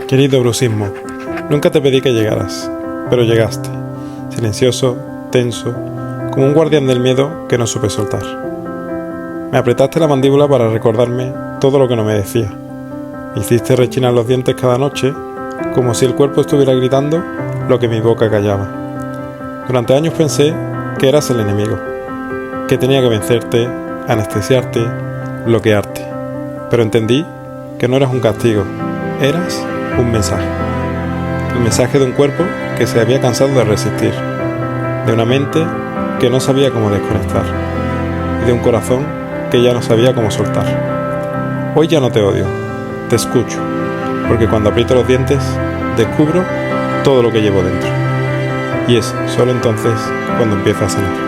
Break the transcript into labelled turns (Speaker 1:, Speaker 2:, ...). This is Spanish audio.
Speaker 1: Querido bruxismo, nunca te pedí que llegaras, pero llegaste, silencioso, tenso, como un guardián del miedo que no supe soltar. Me apretaste la mandíbula para recordarme todo lo que no me decía. Me hiciste rechinar los dientes cada noche, como si el cuerpo estuviera gritando lo que mi boca callaba. Durante años pensé que eras el enemigo, que tenía que vencerte, anestesiarte, bloquearte. Pero entendí que no eras un castigo, eras un mensaje. El mensaje de un cuerpo que se había cansado de resistir, de una mente que no sabía cómo desconectar, y de un corazón que ya no sabía cómo soltar. Hoy ya no te odio, te escucho, porque cuando aprieto los dientes, descubro todo lo que llevo dentro. Y es solo entonces cuando empiezo a sanar.